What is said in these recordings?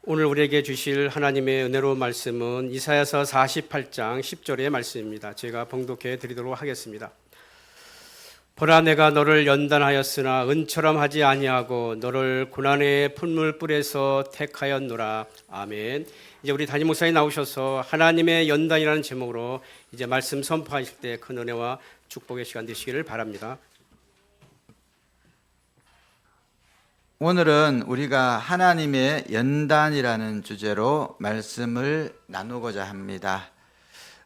오늘 우리에게 주실 하나님의 은혜로운 말씀은 이사야서 48장 10절의 말씀입니다. 제가 봉독해 드리도록 하겠습니다. 보라, 내가 너를 연단하였으나 은처럼 하지 아니하고 너를 고난의 풀물불에서 택하였노라. 아멘. 이제 우리 담임 목사님 나오셔서 하나님의 연단이라는 제목으로 이제 말씀 선포하실 때 큰 은혜와 축복의 시간 되시기를 바랍니다. 오늘은 우리가 하나님의 연단이라는 주제로 말씀을 나누고자 합니다.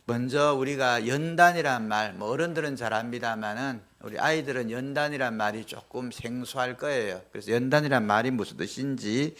먼저 우리가 연단이란 말, 어른들은 잘 압니다만은 우리 아이들은 연단이란 말이 조금 생소할 거예요. 그래서 연단이란 말이 무슨 뜻인지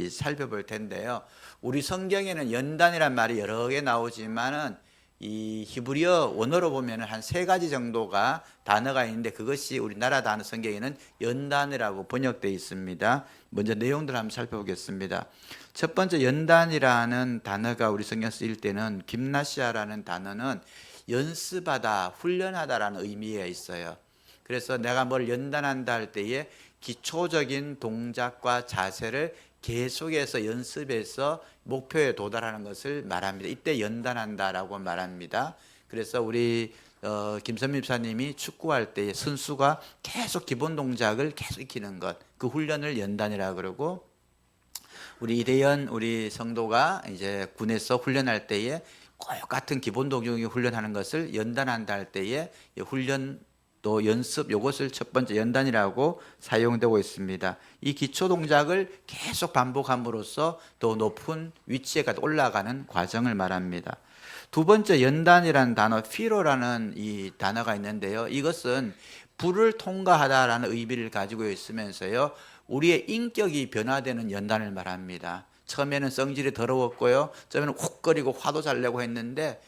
살펴볼 텐데요. 우리 성경에는 연단이란 말이 여러 개 나오지만은 이 히브리어 원어로 보면 한 3가지 정도가 단어가 있는데 그것이 우리나라 단어 성경에는 연단이라고 번역되어 있습니다. 먼저 내용들 한번 살펴보겠습니다. 첫 번째, 연단이라는 단어가 우리 성경 쓰일 때는 김나시아라는 단어는 연습하다, 훈련하다라는 의미가 있어요. 그래서 내가 뭘 연단한다 할 때에 기초적인 동작과 자세를 계속해서 연습해서 목표에 도달하는 것을 말합니다. 이때 연단한다라고 말합니다. 그래서 우리 김선민 집사님이 축구할 때 선수가 계속 기본 동작을 계속 익히는 것, 그 훈련을 연단이라고 그러고, 우리 이대현 우리 성도가 이제 군에서 훈련할 때에 똑같은 기본 동작을 훈련하는 것을 연단한다 할 때에 훈련 또 연습, 이것을 첫 번째 연단이라고 사용되고 있습니다. 이 기초 동작을 계속 반복함으로써 더 높은 위치에 올라가는 과정을 말합니다. 두 번째, 연단이라는 단어, 피로라는 이 단어가 있는데요. 이것은 불을 통과하다라는 의미를 가지고 있으면서요, 우리의 인격이 변화되는 연단을 말합니다. 처음에는 성질이 더러웠고요, 처음에는 훅거리고 화도 잘 내고 했는데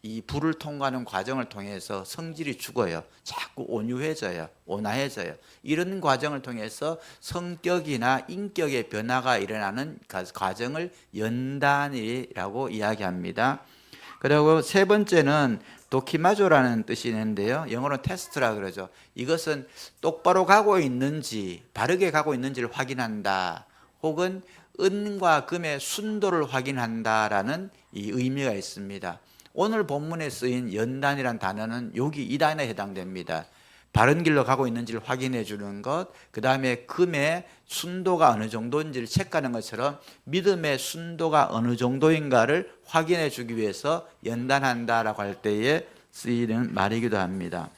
이 불을 통과하는 과정을 통해서 성질이 죽어요. 자꾸 온유해져요. 온화해져요. 이런 과정을 통해서 성격이나 인격의 변화가 일어나는 과정을 연단이라고 이야기합니다. 그리고 세 번째는 도키마조라는 뜻이 있는데요. 영어로 테스트라 그러죠. 이것은 똑바로 가고 있는지, 바르게 가고 있는지를 확인한다. 혹은 은과 금의 순도를 확인한다라는 이 의미가 있습니다. 오늘 본문에 쓰인 연단이란 단어는 여기 이 단어에 해당됩니다. 바른 길로 가고 있는지를 확인해 주는 것, 그 다음에 금의 순도가 어느 정도인지를 체크하는 것처럼 믿음의 순도가 어느 정도인가를 확인해 주기 위해서 연단한다라고 할 때에 쓰이는 말이기도 합니다.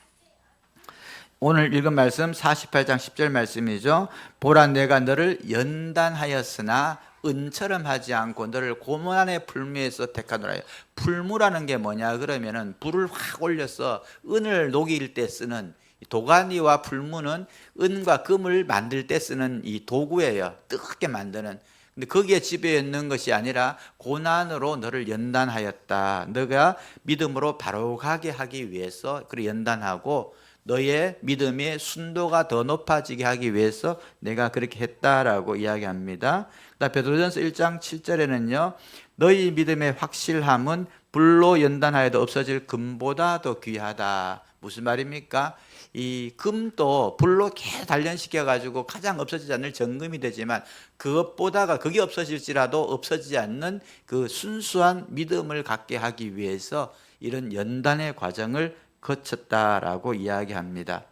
오늘 읽은 말씀 48장 10절 말씀이죠. 보라, 내가 너를 연단하였으나 은처럼 하지 않고 너를 고난의 풀무에서 택하노라. 풀무라는 게 뭐냐 그러면은 불을 확 올려서 은을 녹일 때 쓰는 도가니와 풀무는 은과 금을 만들 때 쓰는 이 도구예요. 뜨겁게 만드는. 근데 거기에 집에 있는 것이 아니라 고난으로 너를 연단하였다. 너가 믿음으로 바로 가게 하기 위해서 그를 연단하고 너의 믿음의 순도가 더 높아지게 하기 위해서 내가 그렇게 했다라고 이야기합니다. 베드로전서 1장 7절에는요. 너희 믿음의 확실함은 불로 연단하여도 없어질 금보다 더 귀하다. 무슨 말입니까? 이 금도 불로 계속 단련시켜 가지고 가장 없어지지 않을 정금이 되지만 그것보다가 그게 없어질지라도 없어지지 않는 그 순수한 믿음을 갖게 하기 위해서 이런 연단의 과정을 거쳤다라고 이야기합니다.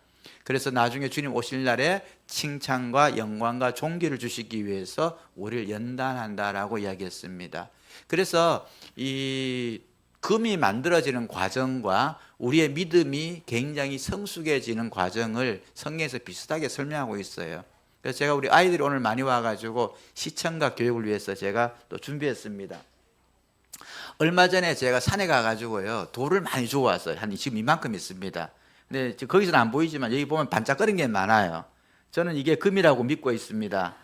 그래서 나중에 주님 오실 날에 칭찬과 영광과 존귀를 주시기 위해서 우리를 연단한다라고 이야기했습니다. 그래서 이 금이 만들어지는 과정과 우리의 믿음이 굉장히 성숙해지는 과정을 성경에서 비슷하게 설명하고 있어요. 그래서 제가 우리 아이들이 오늘 많이 와가지고 시청각 교육을 위해서 제가 또 준비했습니다. 얼마 전에 제가 산에 가가지고요, 돌을 많이 주워왔어요. 한 지금 이만큼 있습니다. 근데 거기서는 안 보이지만 여기 보면 반짝거리는 게 많아요. 저는 이게 금이라고 믿고 있습니다.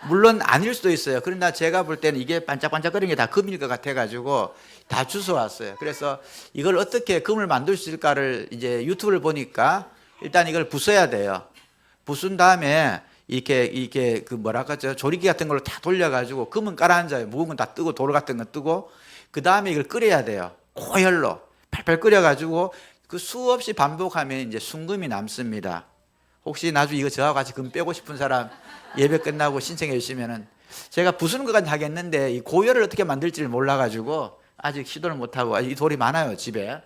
물론 아닐 수도 있어요. 그러나 제가 볼 때는 이게 반짝반짝거리는 게 다 금일 것 같아가지고 다 주워왔어요. 그래서 이걸 어떻게 금을 만들 수 있을까를 이제 유튜브를 보니까 일단 이걸 부숴야 돼요. 부순 다음에 이렇게 그 뭐랄까 조리기 같은 걸로 다 돌려가지고 금은 깔아앉아요. 무거운 건 다 뜨고 돌 같은 건 뜨고 그 다음에 이걸 끓여야 돼요. 고열로 팔팔 끓여가지고 그 수없이 반복하면 이제 순금이 남습니다. 혹시 나중에 이거 저하고 같이 금 빼고 싶은 사람 예배 끝나고 신청해 주시면은 제가 부수는 것까지 하겠는데 이 고열을 어떻게 만들지를 몰라가지고 아직 시도를 못하고 이 돌이 많아요 집에.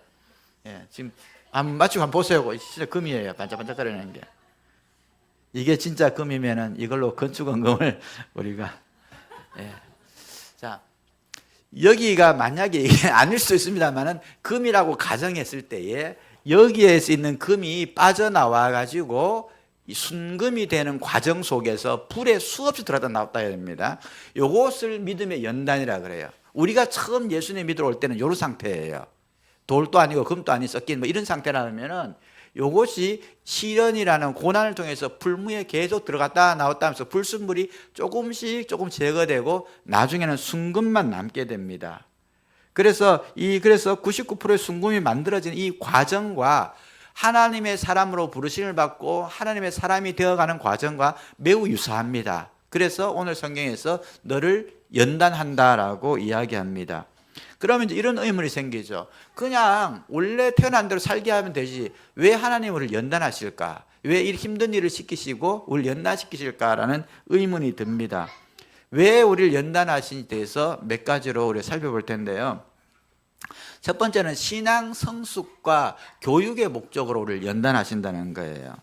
예, 지금 한번 맞추고 한번 보세요. 진짜 금이에요. 반짝반짝거리는 게. 이게 진짜 금이면은 이걸로 건축원금을 우리가 자 여기가 만약에 이게 아닐 수 있습니다만은 금이라고 가정했을 때에 여기에 있는 금이 빠져나와 가지고 이 순금이 되는 과정 속에서 불에 수없이 들어갔다 나왔다 해야 됩니다. 요것을 믿음의 연단이라 그래요. 우리가 처음 예수님 믿으러 올 때는 요런 상태예요. 돌도 아니고 금도 아니 섞인 뭐 이런 상태라면은 요것이 시련이라는 고난을 통해서 불무에 계속 들어갔다 나왔다 하면서 불순물이 조금 제거되고 나중에는 순금만 남게 됩니다. 그래서 99%의 순금이 만들어진 이 과정과 하나님의 사람으로 부르심을 받고 하나님의 사람이 되어가는 과정과 매우 유사합니다. 그래서 오늘 성경에서 너를 연단한다라고 이야기합니다. 그러면 이제 이런 의문이 생기죠. 그냥 원래 태어난 대로 살게 하면 되지 왜 하나님 우리를 연단하실까? 왜 이 힘든 일을 시키시고 우리를 연단시키실까라는 의문이 듭니다. 왜 우리를 연단하시니 대해서 몇 가지로 우리가 살펴볼 텐데요. 첫 번째는 신앙 성숙과 교육의 목적으로 우리를 연단하신다는 거예요.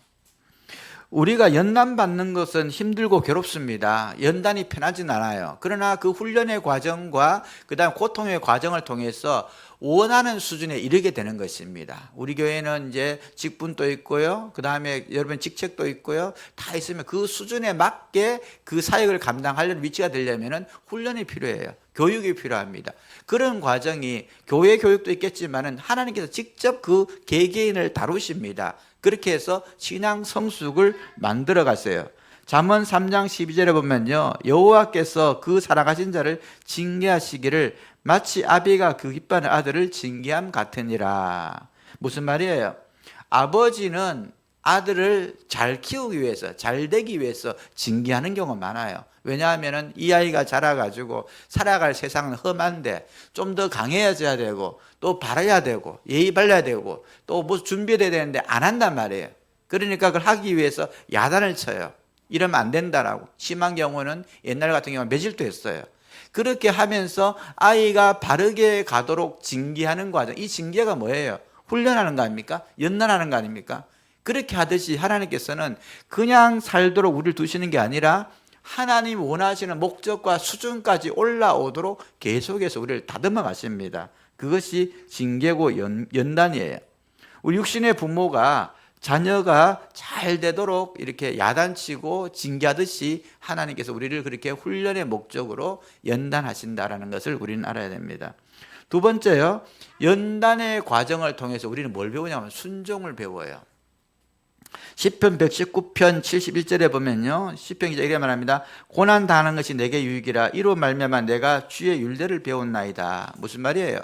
우리가 연단받는 것은 힘들고 괴롭습니다. 연단이 편하진 않아요. 그러나 그 훈련의 과정과 그 다음 고통의 과정을 통해서 원하는 수준에 이르게 되는 것입니다. 우리 교회는 이제 직분도 있고요. 그 다음에 여러분 직책도 있고요. 다 있으면 그 수준에 맞게 그 사역을 감당하려는 위치가 되려면 훈련이 필요해요. 교육이 필요합니다. 그런 과정이 교회 교육도 있겠지만은 하나님께서 직접 그 개개인을 다루십니다. 그렇게 해서 신앙 성숙을 만들어 갔어요. 잠언 3장 12절에 보면요. 여호와께서 그 사랑하신 자를 징계하시기를 마치 아비가 그 기뻐하는 아들을 징계함 같으니라. 무슨 말이에요? 아버지는 아들을 잘 키우기 위해서, 잘 되기 위해서 징계하는 경우가 많아요. 왜냐하면 이 아이가 자라가지고 살아갈 세상은 험한데 좀 더 강해져야 되고 또 바라야 되고 예의 발라야 되고 또 뭐 준비해야 되는데 안 한단 말이에요. 그러니까 그걸 하기 위해서 야단을 쳐요. 이러면 안 된다라고. 심한 경우는 옛날 같은 경우는 매질도 했어요. 그렇게 하면서 아이가 바르게 가도록 징계하는 과정. 이 징계가 뭐예요? 훈련하는 거 아닙니까? 연단하는 거 아닙니까? 그렇게 하듯이 하나님께서는 그냥 살도록 우리를 두시는 게 아니라 하나님 원하시는 목적과 수준까지 올라오도록 계속해서 우리를 다듬어 가십니다. 그것이 징계고 연단이에요. 우리 육신의 부모가 자녀가 잘 되도록 이렇게 야단치고 징계하듯이 하나님께서 우리를 그렇게 훈련의 목적으로 연단하신다라는 것을 우리는 알아야 됩니다. 두 번째요. 연단의 과정을 통해서 우리는 뭘 배우냐면 순종을 배워요. 시편 119편 71절에 보면요. 시편 기자 이렇게 말합니다. 고난 당하는 것이 내게 유익이라 이로 말미암아 내가 주의 율례를 배웠나이다. 무슨 말이에요?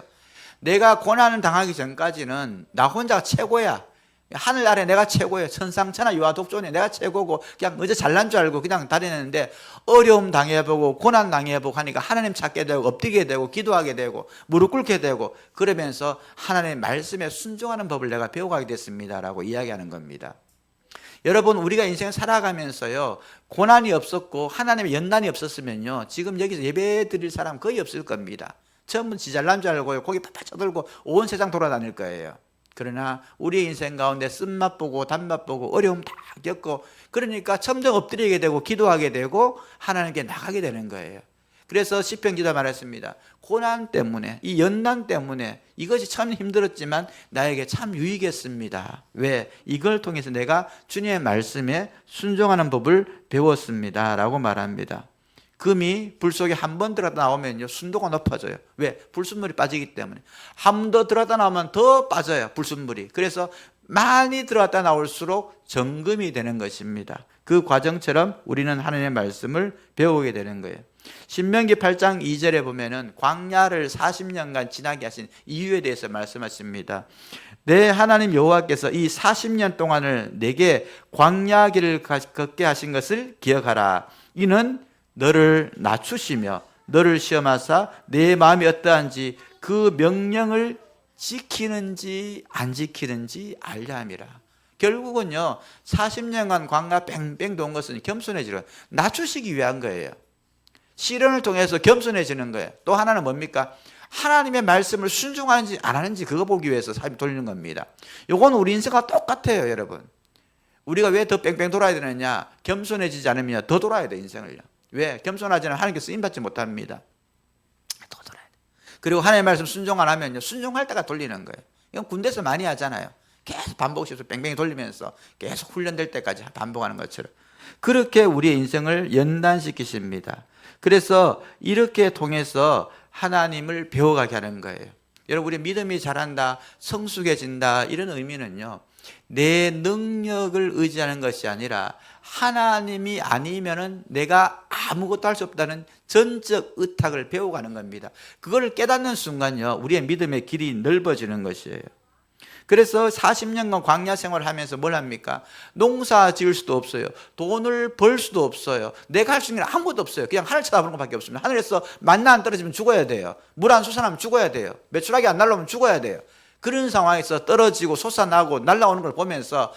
내가 고난을 당하기 전까지는 나 혼자가 최고야. 하늘 아래 내가 최고예요. 천상천하 유아독존에 내가 최고고 그냥 어제 잘난 줄 알고 그냥 다니는데 어려움 당해보고 고난 당해보고 하니까 하나님 찾게 되고 엎드리게 되고 기도하게 되고 무릎 꿇게 되고 그러면서 하나님의 말씀에 순종하는 법을 내가 배워가게 됐습니다라고 이야기하는 겁니다. 여러분 우리가 인생 살아가면서요 고난이 없었고 하나님의 연단이 없었으면요 지금 여기서 예배 드릴 사람 거의 없을 겁니다. 전부 지 잘난 줄 알고 고기 팍팍 쳐들고 온 세상 돌아다닐 거예요. 그러나 우리의 인생 가운데 쓴맛 보고 단맛 보고 어려움 다 겪고 그러니까 점점 엎드리게 되고 기도하게 되고 하나님께 나가게 되는 거예요. 그래서 시편 기자 말했습니다. 고난 때문에 이 연단 때문에 이것이 참 힘들었지만 나에게 참 유익했습니다. 왜? 이걸 통해서 내가 주님의 말씀에 순종하는 법을 배웠습니다 라고 말합니다. 금이 불 속에 한 번 들어갔다 나오면요 순도가 높아져요. 왜? 불순물이 빠지기 때문에. 한 번 더 들어갔다 나오면 더 빠져요 불순물이. 그래서 많이 들어갔다 나올수록 정금이 되는 것입니다. 그 과정처럼 우리는 하나님의 말씀을 배우게 되는 거예요. 신명기 8장 2절에 보면은 광야를 40년간 지나게 하신 이유에 대해서 말씀하십니다. 내 하나님 여호와께서 이 40년 동안을 내게 광야 길을 걷게 하신 것을 기억하라. 이는 너를 낮추시며 너를 시험하사 내 마음이 어떠한지 그 명령을 지키는지 안 지키는지 알려 함이라. 결국은요 40년간 광야 뺑뺑 돈 것은 겸손해지려 낮추시기 위한 거예요. 시련을 통해서 겸손해지는 거예요. 또 하나는 뭡니까? 하나님의 말씀을 순종하는지 안 하는지 그거 보기 위해서 삶이 돌리는 겁니다. 요건 우리 인생과 똑같아요, 여러분. 우리가 왜 더 뺑뺑 돌아야 되느냐? 겸손해지지 않으면 더 돌아야 돼, 인생을요. 왜? 겸손하지 않으면 하나님께 쓰임받지 못합니다. 더 돌아야 돼. 그리고 하나님의 말씀 순종 안 하면요, 순종할 때가 돌리는 거예요. 이건 군대에서 많이 하잖아요. 계속 반복시켜서 뺑뺑이 돌리면서 계속 훈련될 때까지 반복하는 것처럼. 그렇게 우리의 인생을 연단시키십니다. 그래서 이렇게 통해서 하나님을 배워가게 하는 거예요. 여러분, 우리 믿음이 자란다, 성숙해진다, 이런 의미는요, 내 능력을 의지하는 것이 아니라 하나님이 아니면은 내가 아무것도 할 수 없다는 전적 의탁을 배워가는 겁니다. 그걸 깨닫는 순간요, 우리의 믿음의 길이 넓어지는 것이에요. 그래서 40년간 광야 생활을 하면서 뭘 합니까? 농사 지을 수도 없어요. 돈을 벌 수도 없어요. 내가 할 수 있는 게 아무것도 없어요. 그냥 하늘 쳐다보는 것밖에 없습니다. 하늘에서 만나 안 떨어지면 죽어야 돼요. 물 안 솟아나면 죽어야 돼요. 메추라기 안 날라오면 죽어야 돼요. 그런 상황에서 떨어지고 솟아나고 날라오는 걸 보면서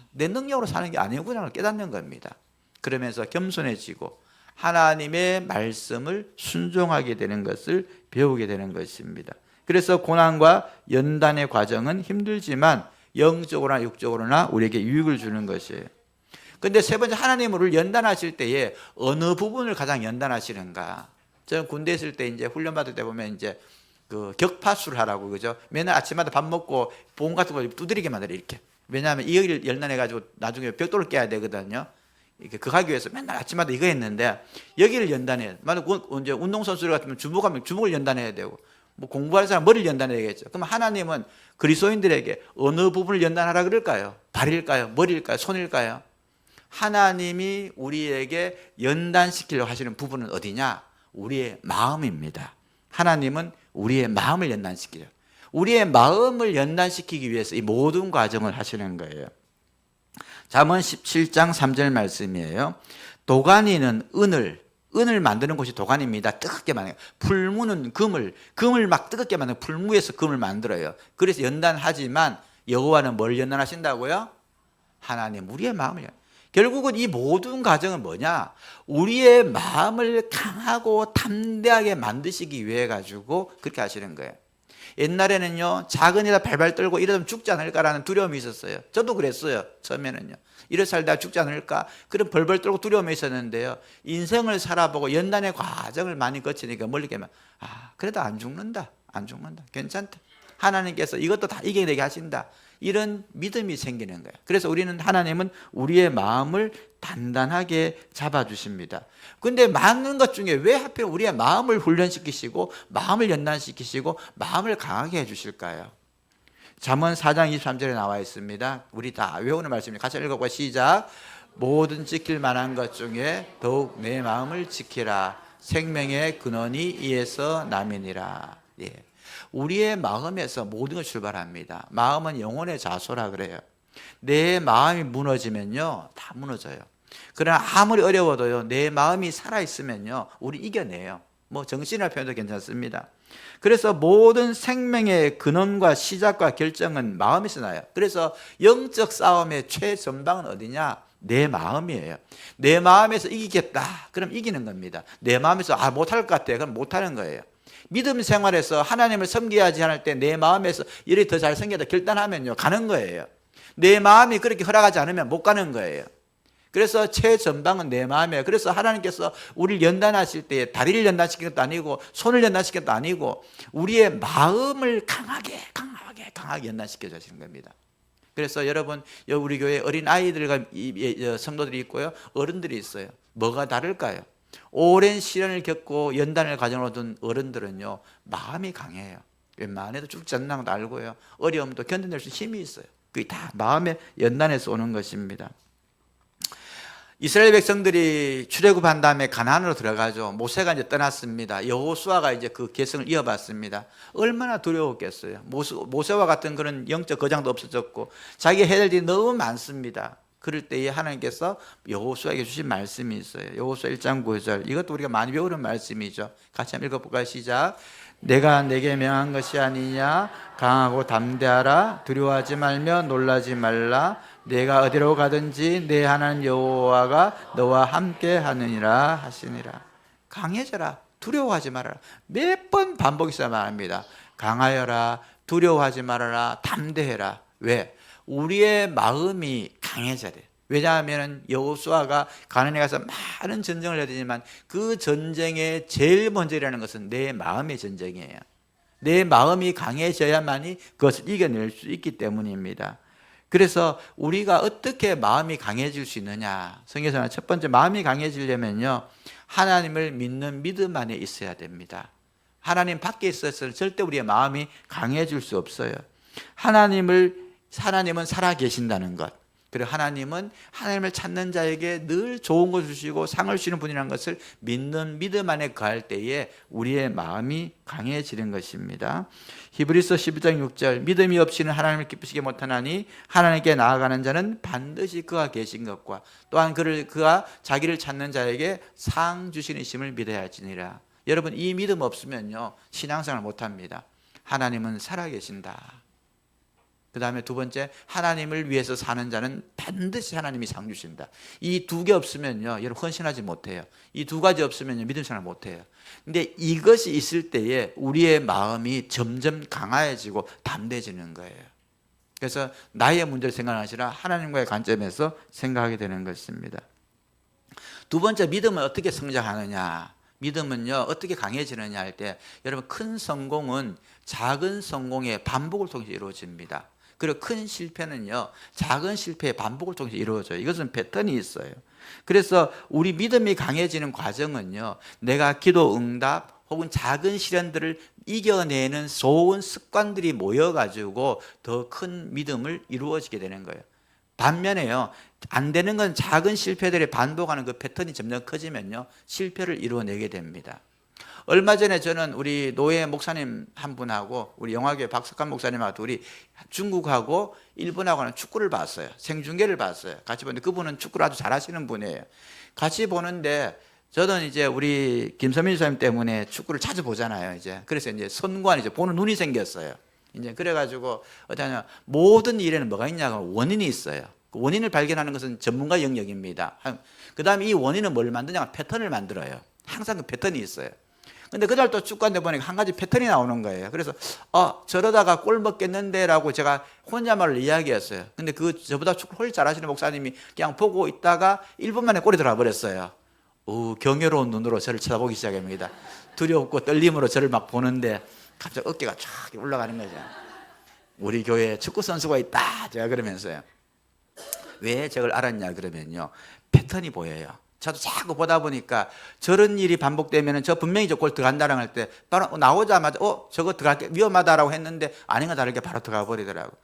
내 능력으로 사는 게 아니구나를 깨닫는 겁니다. 그러면서 겸손해지고 하나님의 말씀을 순종하게 되는 것을 배우게 되는 것입니다. 그래서 고난과 연단의 과정은 힘들지만 영적으로나 육적으로나 우리에게 유익을 주는 것이에요. 그런데 세 번째, 하나님을 우리를 연단하실 때에 어느 부분을 가장 연단하시는가? 저는 군대 있을 때 이제 훈련 받을 때 보면 이제 그 격파수를 하라고, 그죠? 맨날 아침마다 밥 먹고 보험 같은 거 두드리게 만들어, 이렇게. 왜냐하면 이걸 연단해가지고 나중에 벽돌을 깨야 되거든요. 이렇게 그거 하기 위해서 맨날 아침마다 이거 했는데, 여기를 연단해요. 만약 이제 운동선수 같으면 주먹하면 주먹을 연단해야 되고, 뭐 공부하는 사람 머리를 연단해야겠죠. 그럼 하나님은 그리스도인들에게 어느 부분을 연단하라 그럴까요? 발일까요? 머리일까요? 손일까요? 하나님이 우리에게 연단시키려고 하시는 부분은 어디냐? 우리의 마음입니다. 하나님은 우리의 마음을 연단시키려. 우리의 마음을 연단시키기 위해서 이 모든 과정을 하시는 거예요. 잠언 17장 3절 말씀이에요. 도가니는 은을 만드는 곳이 도가니입니다. 뜨겁게 만들어요. 풀무는 금을 막 뜨겁게 만들어요. 풀무에서 금을 만들어요. 그래서 연단하지만 여호와는 뭘 연단하신다고요? 하나님, 우리의 마음을. 결국은 이 모든 과정은 뭐냐? 우리의 마음을 강하고 담대하게 만드시기 위해 가지고 그렇게 하시는 거예요. 옛날에는요, 작은 일에 발발 떨고 이러면 죽지 않을까라는 두려움이 있었어요. 저도 그랬어요, 처음에는요. 이래 살다 죽지 않을까? 그런 벌벌 떨고 두려움이 있었는데요. 인생을 살아보고 연단의 과정을 많이 거치니까 멀리 깨면, 그래도 안 죽는다. 괜찮다. 하나님께서 이것도 다 이겨내게 하신다. 이런 믿음이 생기는 거예요. 그래서 하나님은 우리의 마음을 단단하게 잡아주십니다. 근데 많은 것 중에 왜 하필 우리의 마음을 훈련시키시고 마음을 연단시키시고 마음을 강하게 해주실까요? 잠언 4장 23절에 나와 있습니다. 우리 다 외우는 말씀입니다. 같이 읽어봐. 시작. 모든 지킬 만한 것 중에 더욱 내 마음을 지키라. 생명의 근원이 이에서 남이니라. 예. 우리의 마음에서 모든 걸 출발합니다. 마음은 영혼의 자소라 그래요. 내 마음이 무너지면요, 다 무너져요. 그러나 아무리 어려워도요, 내 마음이 살아있으면요, 우리 이겨내요. 뭐 정신이라 표현도 괜찮습니다. 그래서 모든 생명의 근원과 시작과 결정은 마음에서 나요. 그래서 영적 싸움의 최전방은 어디냐? 내 마음이에요. 내 마음에서 이기겠다. 그럼 이기는 겁니다. 내 마음에서 못할 것 같아. 그럼 못하는 거예요. 믿음 생활에서 하나님을 섬겨야지 할 때 내 마음에서 이래 더 잘생겨다 결단하면요, 가는 거예요. 내 마음이 그렇게 허락하지 않으면 못 가는 거예요. 그래서 최전방은 내 마음이에요. 그래서 하나님께서 우리를 연단하실 때 다리를 연단시킨 것도 아니고 손을 연단시킨 것도 아니고 우리의 마음을 강하게 연단시켜 주시는 겁니다. 그래서 여러분, 우리 교회 어린 아이들과 성도들이 있고요, 어른들이 있어요. 뭐가 다를까요? 오랜 시련을 겪고 연단을 과정으로 둔 어른들은요, 마음이 강해요. 웬만해도 죽지 않는 것도 알고요, 어려움도 견뎌낼 수 힘이 있어요. 그게 다 마음의 연단에서 오는 것입니다. 이스라엘 백성들이 출애굽한 다음에 가나안으로 들어가죠. 모세가 이제 떠났습니다. 여호수아가 이제 그 계승을 이어받습니다. 얼마나 두려웠겠어요. 모세와 같은 그런 영적 거장도 없어졌고 자기가 해야 될 일이 너무 많습니다. 그럴 때에 하나님께서 여호수아에게 주신 말씀이 있어요. 여호수아 1장 9절. 이것도 우리가 많이 배우는 말씀이죠. 같이 한번 읽어볼까요? 시작. 내가 내게 명한 것이 아니냐? 강하고 담대하라. 두려워하지 말며 놀라지 말라. 내가 어디로 가든지 내 하나님 여호와가 너와 함께 하느니라 하시니라. 강해져라. 두려워하지 말아라. 몇 번 반복해서 말합니다. 강하여라. 두려워하지 말아라. 담대해라. 왜? 우리의 마음이 강해져야 돼. 왜냐하면 여호수아가 가나안에 가서 많은 전쟁을 해야 되지만 그 전쟁에 제일 먼저 일하는 것은 내 마음의 전쟁이에요. 내 마음이 강해져야만이 그것을 이겨낼 수 있기 때문입니다. 그래서 우리가 어떻게 마음이 강해질 수 있느냐? 성경에서는 첫 번째, 마음이 강해지려면요, 하나님을 믿는 믿음 안에 있어야 됩니다. 하나님 밖에 있어서는 절대 우리의 마음이 강해질 수 없어요. 하나님은 살아계신다는 것, 그리고 하나님을 찾는 자에게 늘 좋은 것을 주시고 상을 주시는 분이라는 것을 믿는 믿음 안에 거할 때에 우리의 마음이 강해지는 것입니다. 히브리서 12장 6절, 믿음이 없이는 하나님을 기쁘시게 못하나니 하나님께 나아가는 자는 반드시 그가 계신 것과 또한 그가 자기를 찾는 자에게 상 주시는 이심을 믿어야 할지니라. 여러분, 이 믿음 없으면요, 신앙생활 못합니다. 하나님은 살아계신다. 그 다음에 두 번째, 하나님을 위해서 사는 자는 반드시 하나님이 상 주신다. 이 두 개 없으면요, 여러분 헌신하지 못해요. 이 두 가지 없으면요, 믿음 생활 못해요. 근데 이것이 있을 때에 우리의 마음이 점점 강해지고 담대해지는 거예요. 그래서 나의 문제를 생각하시라 하나님과의 관점에서 생각하게 되는 것입니다. 두 번째, 믿음은 어떻게 성장하느냐? 믿음은요, 어떻게 강해지느냐 할 때, 여러분, 큰 성공은 작은 성공의 반복을 통해서 이루어집니다. 그리고 큰 실패는요, 작은 실패의 반복을 통해서 이루어져요. 이것은 패턴이 있어요. 그래서 우리 믿음이 강해지는 과정은요, 내가 기도 응답 혹은 작은 시련들을 이겨내는 좋은 습관들이 모여가지고 더 큰 믿음을 이루어지게 되는 거예요. 반면에요, 안 되는 건 작은 실패들이 반복하는 그 패턴이 점점 커지면요, 실패를 이루어내게 됩니다. 얼마 전에 저는 우리 노예 목사님 한 분하고 우리 영화교회 박석환 목사님하고 둘이 중국하고 일본하고 하는 축구를 봤어요. 생중계를 봤어요. 같이 보는데 그분은 축구를 아주 잘하시는 분이에요. 같이 보는데 저는 이제 우리 김선민 목사님 때문에 축구를 자주 보잖아요. 이제 그래서 이제 선관 이제 보는 눈이 생겼어요. 이제 그래가지고 어떠냐, 모든 일에는 뭐가 있냐고 원인이 있어요. 그 원인을 발견하는 것은 전문가 영역입니다. 그 다음에 이 원인은 뭘 만드냐, 패턴을 만들어요. 항상 그 패턴이 있어요. 근데 그날 또 축구한데 보니까 한 가지 패턴이 나오는 거예요. 그래서 저러다가 골 먹겠는데라고 제가 혼자말로 이야기했어요. 근데 저보다 축구 훨씬 잘하시는 목사님이 그냥 보고 있다가 1분 만에 골이 들어와 버렸어요. 경외로운 눈으로 저를 쳐다보기 시작합니다. 두렵고 떨림으로 저를 막 보는데 갑자기 어깨가 쫙 올라가는 거죠. 우리 교회에 축구 선수가 있다, 제가 그러면서요. 왜 저걸 알았냐 그러면요, 패턴이 보여요. 저도 자꾸 보다 보니까 저런 일이 반복되면 저 분명히 저 골 들어간다라고 할 때 바로 나오자마자 저거 들어갈게 위험하다라고 했는데 아닌 거 다르게 바로 들어가 버리더라고.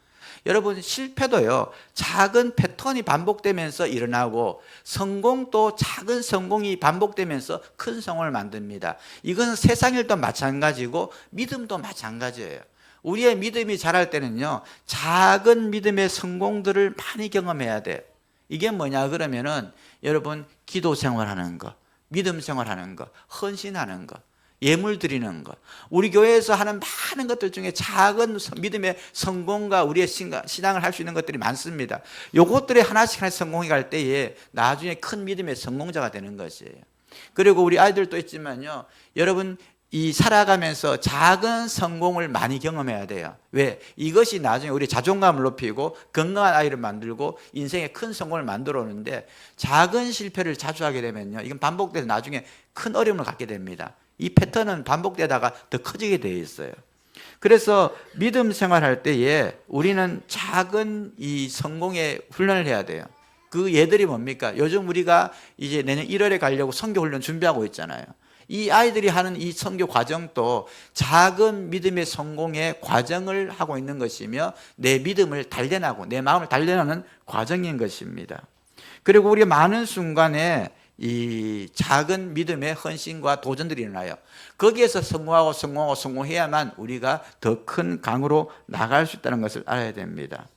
여러분, 실패도요, 작은 패턴이 반복되면서 일어나고 성공도 작은 성공이 반복되면서 큰 성공을 만듭니다. 이건 세상 일도 마찬가지고 믿음도 마찬가지예요. 우리의 믿음이 자랄 때는요, 작은 믿음의 성공들을 많이 경험해야 돼요. 이게 뭐냐 그러면은 여러분, 기도 생활하는 거, 믿음 생활하는 거, 헌신하는 거, 예물 드리는 것, 우리 교회에서 하는 많은 것들 중에 작은 믿음의 성공과 우리의 신앙을 할 수 있는 것들이 많습니다. 요것들이 하나씩 성공해 갈 때에 나중에 큰 믿음의 성공자가 되는 것이에요. 그리고 우리 아이들도 있지만요, 여러분, 이 살아가면서 작은 성공을 많이 경험해야 돼요. 왜? 이것이 나중에 우리 자존감을 높이고 건강한 아이를 만들고 인생의 큰 성공을 만들어 오는데, 작은 실패를 자주 하게 되면요, 이건 반복돼서 나중에 큰 어려움을 갖게 됩니다. 이 패턴은 반복되다가 더 커지게 되어 있어요. 그래서 믿음 생활할 때에 우리는 작은 이 성공의 훈련을 해야 돼요. 그 예들이 뭡니까? 요즘 우리가 이제 내년 1월에 가려고 선교 훈련 준비하고 있잖아요. 이 아이들이 하는 이 선교 과정도 작은 믿음의 성공의 과정을 하고 있는 것이며 내 믿음을 단련하고 내 마음을 단련하는 과정인 것입니다. 그리고 우리가 많은 순간에 이 작은 믿음의 헌신과 도전들이 일어나요. 거기에서 성공해야만 우리가 더 큰 강으로 나갈 수 있다는 것을 알아야 됩니다.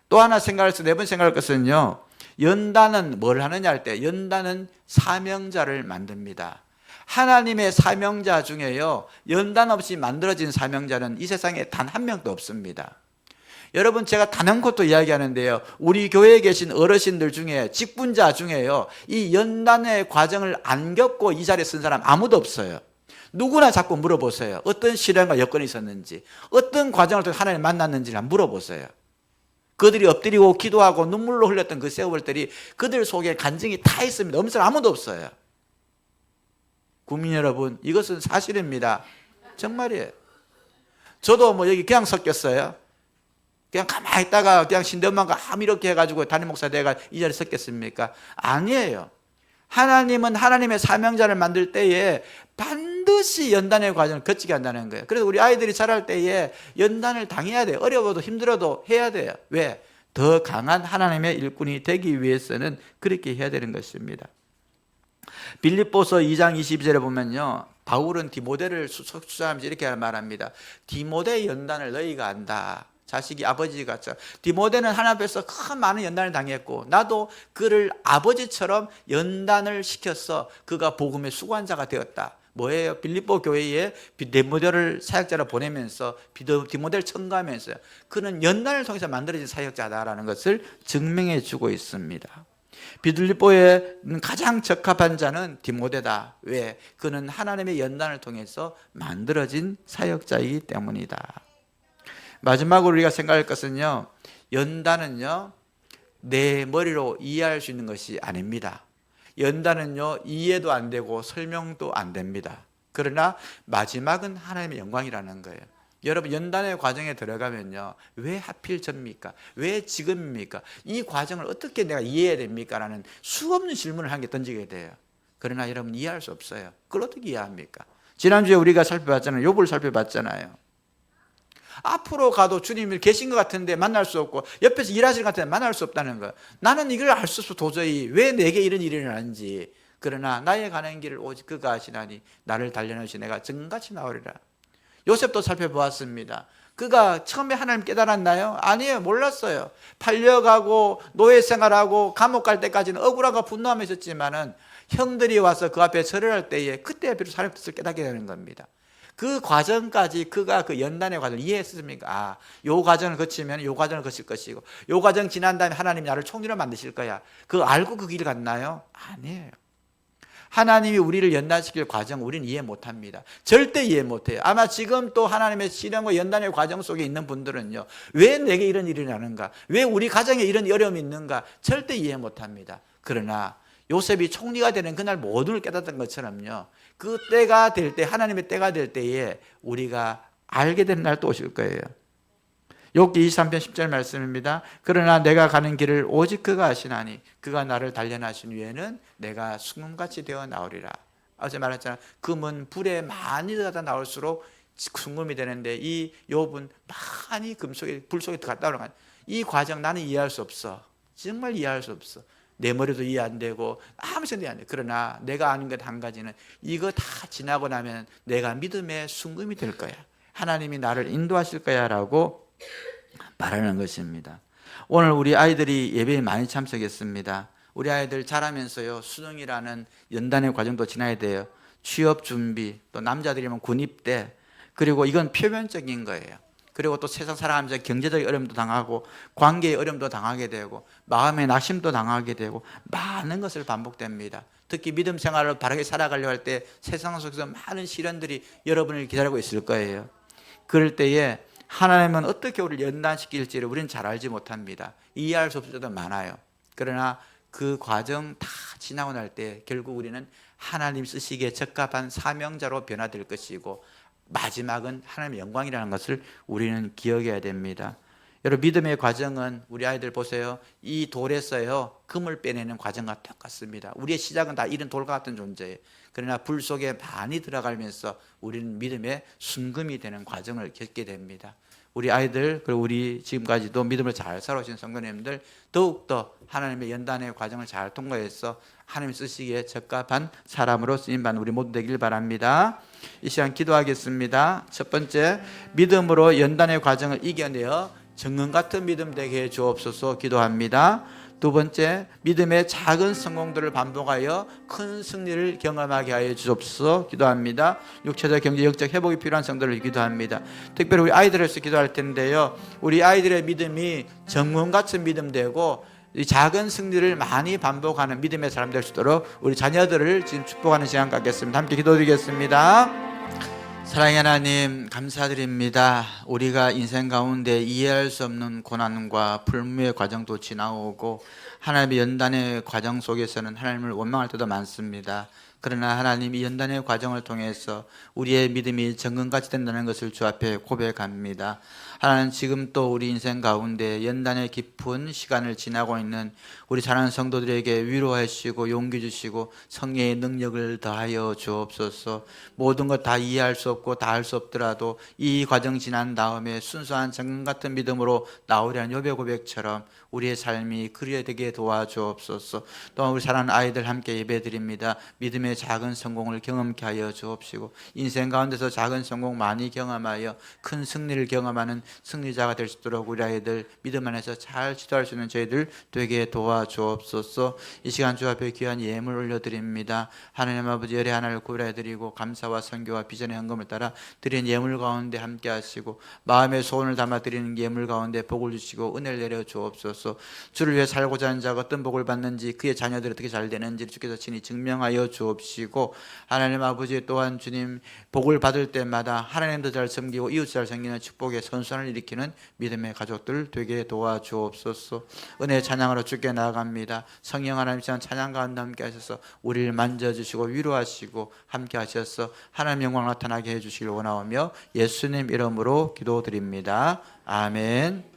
또 하나 네 번 생각할 것은요, 연단은 뭘 하느냐 할 때, 연단은 사명자를 만듭니다. 하나님의 사명자 중에요, 연단 없이 만들어진 사명자는 이 세상에 단 한 명도 없습니다. 여러분 제가 단언코 이야기하는데요. 우리 교회에 계신 어르신들 중에 직분자 중에요. 이 연단의 과정을 안 겪고 이 자리에 쓴 사람 아무도 없어요. 누구나 자꾸 물어보세요. 어떤 시련과 여건이 있었는지, 어떤 과정을 통해 하나님 만났는지를 물어보세요. 그들이 엎드리고 기도하고 눈물로 흘렸던 그 세월들이 그들 속에 간증이 다 있습니다. 없는 사람 아무도 없어요. 국민 여러분, 이것은 사실입니다. 정말이에요. 저도 뭐 여기 그냥 섞였어요. 그냥 가만히 있다가 그냥 신대원만과 이렇게 해가지고 담임 목사 돼가 이 자리에 섰겠습니까? 아니에요. 하나님은 하나님의 사명자를 만들 때에 반드시 연단의 과정을 거치게 한다는 거예요. 그래서 우리 아이들이 자랄 때에 연단을 당해야 돼요. 어려워도 힘들어도 해야 돼요. 왜? 더 강한 하나님의 일꾼이 되기 위해서는 그렇게 해야 되는 것입니다. 빌립보서 2장 22절에 보면요, 바울은 디모데를 수사하면서 이렇게 말합니다. 디모데의 연단을 너희가 안다. 자식이 아버지 같죠. 디모데는 하나님 앞에서 큰 많은 연단을 당했고 나도 그를 아버지처럼 연단을 시켜서 그가 복음의 수고한 자가 되었다. 뭐예요? 빌립보 교회에 디모데를 사역자로 보내면서 디모데를 첨가하면서요. 그는 연단을 통해서 만들어진 사역자다라는 것을 증명해 주고 있습니다. 빌립보에 가장 적합한 자는 디모데다. 왜? 그는 하나님의 연단을 통해서 만들어진 사역자이기 때문이다. 마지막으로 우리가 생각할 것은요, 연단은요 내 머리로 이해할 수 있는 것이 아닙니다. 연단은요 이해도 안 되고 설명도 안 됩니다. 그러나 마지막은 하나님의 영광이라는 거예요. 여러분, 연단의 과정에 들어가면요, 왜 하필 접니까? 왜 지금입니까? 이 과정을 어떻게 내가 이해해야 됩니까? 라는 수없는 질문을 한 개 던지게 돼요. 그러나 여러분, 이해할 수 없어요. 그걸 어떻게 이해합니까? 지난주에 우리가 살펴봤잖아요. 욥을 살펴봤잖아요. 앞으로 가도 주님이 계신 것 같은데 만날 수 없고 옆에서 일하시는 것 같은데 만날 수 없다는 거예요. 나는 이걸 알 수 없어. 도저히 왜 내게 이런 일이 일어나는지. 그러나 나의 가는 길을 오직 그가 아시나니 나를 단련하시 내가 정같이 나오리라. 요셉도 살펴보았습니다. 그가 처음에 하나님 깨달았나요? 아니에요. 몰랐어요. 팔려가고 노예 생활하고 감옥 갈 때까지는 억울하고 분노하며 있었지만은 형들이 와서 그 앞에 절을 할 때에 그때 비로소 하나님의 뜻을 깨닫게 되는 겁니다. 그 과정까지 그가 그 연단의 과정을 이해했습니까? 아, 요 과정을 거치면 요 과정을 거칠 것이고 요 과정 지난 다음에 하나님이 나를 총리로 만드실 거야. 그거 알고 그 길을 갔나요? 아니에요. 하나님이 우리를 연단시킬 과정 우리는 이해 못합니다. 절대 이해 못해요. 아마 지금 또 하나님의 시련과 연단의 과정 속에 있는 분들은요, 왜 내게 이런 일이 나는가? 왜 우리 가정에 이런 어려움이 있는가? 절대 이해 못합니다. 그러나 요셉이 총리가 되는 그날 모든 걸 깨닫던 것처럼요, 그 때가 될 때, 하나님의 때가 될 때에 우리가 알게 되는 날도 오실 거예요. 욥기 23편 10절 말씀입니다. 그러나 내가 가는 길을 오직 그가 아시나니 그가 나를 단련하신 후에는 내가 순금같이 되어 나오리라. 어제 말했잖아요. 금은 불에 많이 들어가다 나올수록 순금이 되는데 이 욥은 많이 금속에 불 속에 들어갔다 올라간 이 과정 나는 이해할 수 없어. 정말 이해할 수 없어. 내 머리도 이해 안 되고 아무 생각이 안 돼. 그러나 내가 아는 것 한 가지는 이거 다 지나고 나면 내가 믿음의 순금이 될 거야. 하나님이 나를 인도하실 거야 라고 말하는 것입니다. 오늘 우리 아이들이 예배에 많이 참석했습니다. 우리 아이들 자라면서요, 수능이라는 연단의 과정도 지나야 돼요. 취업 준비, 또 남자들이면 군입대, 그리고 이건 표면적인 거예요. 그리고 또 세상 살아가면서 경제적 어려움도 당하고 관계의 어려움도 당하게 되고 마음의 낙심도 당하게 되고 많은 것을 반복됩니다. 특히 믿음 생활을 바르게 살아가려고 할 때 세상 속에서 많은 시련들이 여러분을 기다리고 있을 거예요. 그럴 때에 하나님은 어떻게 우리를 연단시킬지를 우리는 잘 알지 못합니다. 이해할 수 없을 때도 많아요. 그러나 그 과정 다 지나고 날 때 결국 우리는 하나님 쓰시기에 적합한 사명자로 변화될 것이고 마지막은 하나님의 영광이라는 것을 우리는 기억해야 됩니다. 여러분, 믿음의 과정은 우리 아이들 보세요. 이 돌에서요 금을 빼내는 과정과 똑같습니다. 우리의 시작은 다 이런 돌과 같은 존재예요. 그러나 불 속에 많이 들어가면서 우리는 믿음의 순금이 되는 과정을 겪게 됩니다. 우리 아이들, 그리고 우리 지금까지도 믿음을 잘 살아오신 성도님들 더욱더 하나님의 연단의 과정을 잘 통과해서 하나님 쓰시기에 적합한 사람으로 쓰임받는 우리 모두 되길 바랍니다. 이 시간 기도하겠습니다. 첫 번째, 믿음으로 연단의 과정을 이겨내어 정금 같은 믿음 되게 해 주옵소서 기도합니다. 두 번째, 믿음의 작은 성공들을 반복하여 큰 승리를 경험하게 하여 주옵소서 기도합니다. 육체적, 경제적 회복이 필요한 성도를 기도합니다. 특별히 우리 아이들에서 기도할 텐데요. 우리 아이들의 믿음이 정문같은 믿음 되고 이 작은 승리를 많이 반복하는 믿음의 사람 될 수 있도록 우리 자녀들을 지금 축복하는 시간 갖겠습니다. 함께 기도드리겠습니다. 사랑의 하나님, 감사드립니다. 우리가 인생 가운데 이해할 수 없는 고난과 불무의 과정도 지나오고 하나님의 연단의 과정 속에서는 하나님을 원망할 때도 많습니다. 그러나 하나님, 이 연단의 과정을 통해서 우리의 믿음이 정금같이 된다는 것을 주 앞에 고백합니다. 하나님, 지금 또 우리 인생 가운데 연단의 깊은 시간을 지나고 있는 우리 사랑하는 성도들에게 위로해 주시고 용기 주시고 성령의 능력을 더하여 주옵소서. 모든 것 다 이해할 수 없고 다 할 수 없더라도 이 과정 지난 다음에 순수한 정금 같은 믿음으로 나오려는 욥의 고백처럼 우리의 삶이 그리하게 되게 도와주옵소서. 또한 우리 사랑하는 아이들 함께 예배드립니다. 믿음의 작은 성공을 경험케 하여 주옵시고 인생 가운데서 작은 성공 많이 경험하여 큰 승리를 경험하는 승리자가 될 수 있도록 우리 아이들 믿음 안에서 잘 지도할 수 있는 저희들 되게 도와주옵소서. 이 시간 주 앞에 귀한 예물 올려드립니다. 하나님 아버지, 열의 하나를 구별해드리고 감사와 선교와 비전의 헌금을 따라 드린 예물 가운데 함께 하시고 마음의 소원을 담아 드리는 예물 가운데 복을 주시고 은혜를 내려 주옵소서. 주를 위해 살고자 하는 자가 어떤 복을 받는지 그의 자녀들이 어떻게 잘 되는지 주께서 친히 증명하여 주옵시고 하나님 아버지, 또한 주님 복을 받을 때마다 하나님도 잘 섬기고 이웃 잘 섬기는 축복의 선선을 일으키는 믿음의 가족들 되게 도와주옵소서. 은혜의 찬양으로 주께 나아갑니다. 성령 하나님, 지난 찬양 가운데 함께 하셔서 우리를 만져주시고 위로하시고 함께 하셔서 하나님 영광 나타나게 해주시길 원하오며 예수님 이름으로 기도드립니다. 아멘.